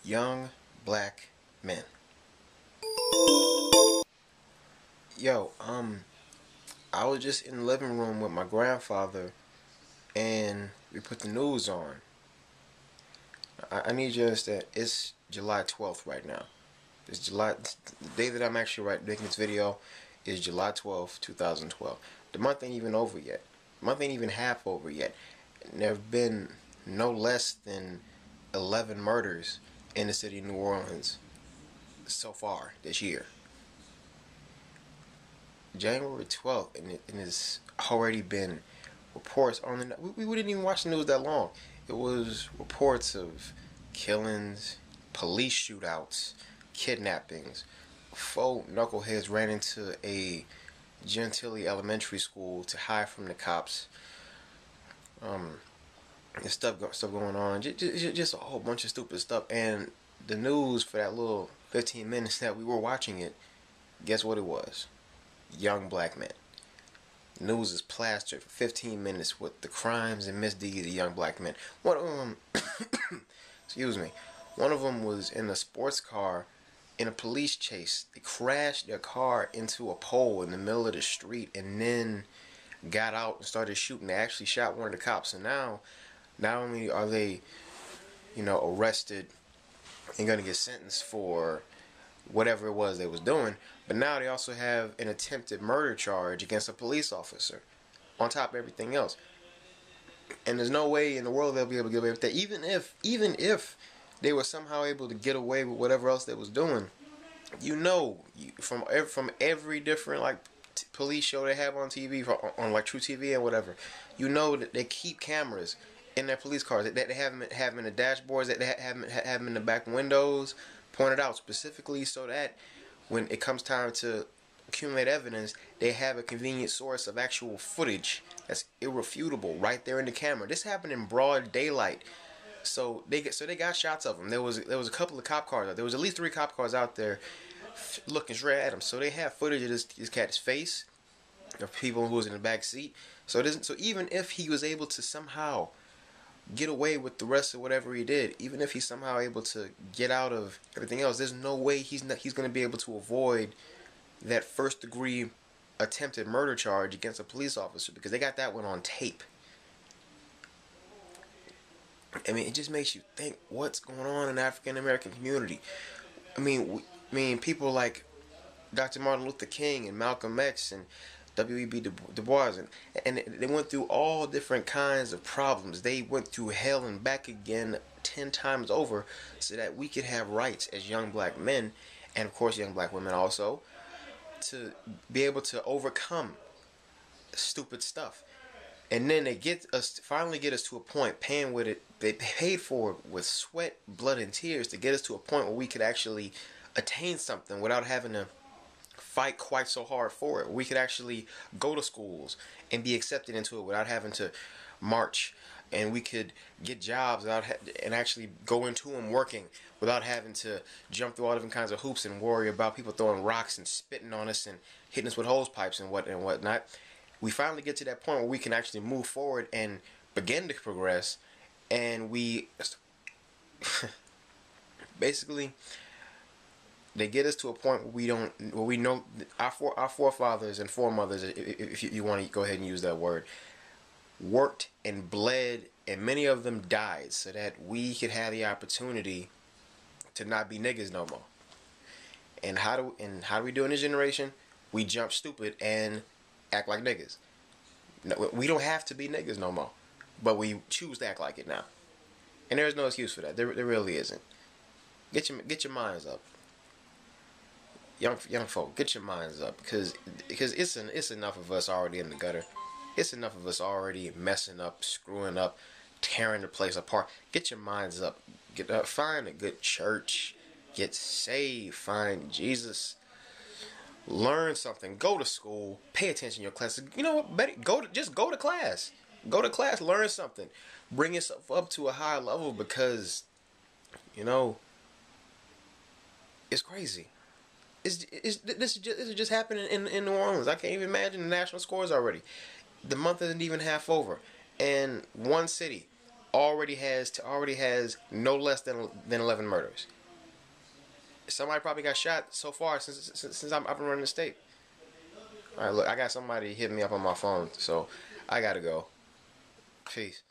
young black men. Yo, I was just in the living room with my grandfather, and we put the news on. I need you to understand, it's July 12th right now. It's July, the day that I'm actually making this video is July 12th, 2012. The month ain't even over yet. The month ain't even half over yet. And there have been no less than 11 murders in the city of New Orleans so far this year. January 12th, and it's already been reports on the... We didn't even watch the news that long. It was reports of killings, police shootouts, kidnappings. 4 knuckleheads ran into a Gentilly elementary school to hide from the cops. There's stuff going on. Just a whole bunch of stupid stuff. And the news for that little 15 minutes that we were watching it, guess what it was? Young black men. News is plastered for 15 minutes with the crimes and misdeeds of young black men. One of them, excuse me, one of them was in a sports car in a police chase. They crashed their car into a pole in the middle of the street and then got out and started shooting. They actually shot one of the cops. And now, not only are they, arrested and going to get sentenced for whatever it was they was doing, but now they also have an attempted murder charge against a police officer on top of everything else. And there's no way in the world they'll be able to get away with that. Even if they were somehow able to get away with whatever else they was doing, from every different police show they have on TV, on like True TV and whatever, that they keep cameras in their police cars. That they have them in the dashboards, that they have them in the back windows, pointed out specifically so that when it comes time to accumulate evidence, they have a convenient source of actual footage that's irrefutable right there in the camera. This happened in broad daylight, so they got shots of them. There was a couple of cop cars. There was at least 3 cop cars out there looking straight at him. So they have footage of this cat's face, of people who was in the back seat. So even if he was able to somehow get away with the rest of whatever he did, even if he's somehow able to get out of everything else, there's no way he's going to be able to avoid that first-degree attempted murder charge against a police officer, because they got that one on tape. I mean, it just makes you think, what's going on in the African American community? I mean, people like Dr. Martin Luther King and Malcolm X and W.E.B. Du Bois, and they went through all different kinds of problems. They went through hell and back again 10 times over so that we could have rights as young black men, and of course young black women also, to be able to overcome stupid stuff. And then they finally get us to a point, they paid for it with sweat, blood, and tears to get us to a point where we could actually attain something without having to fight quite so hard for it. We could actually go to schools and be accepted into it without having to march, and we could get jobs and actually go into them working without having to jump through all different kinds of hoops and worry about people throwing rocks and spitting on us and hitting us with hose pipes and whatnot. We finally get to that point where we can actually move forward and begin to progress, and we basically, they get us to a point where we know our forefathers and foremothers, if you want to go ahead and use that word, worked and bled, and many of them died so that we could have the opportunity to not be niggas no more. And how do we do in this generation? We jump stupid and act like niggas. No, we don't have to be niggas no more, but we choose to act like it now. And there's no excuse for that. There really isn't. Get your minds up. Young folk, get your minds up, because it's enough of us already in the gutter. It's enough of us already messing up, screwing up, tearing the place apart. Get your minds up. Find a good church. Get saved. Find Jesus. Learn something. Go to school. Pay attention to your classes. You know what? Just go to class. Go to class. Learn something. Bring yourself up to a higher level, because it's crazy. This is just happening in New Orleans. I can't even imagine the national scores already. The month isn't even half over. And one city, already has no less than 11 murders. Somebody probably got shot so far since I've been running the state. All right, look, I got somebody hitting me up on my phone, so I gotta go. Peace.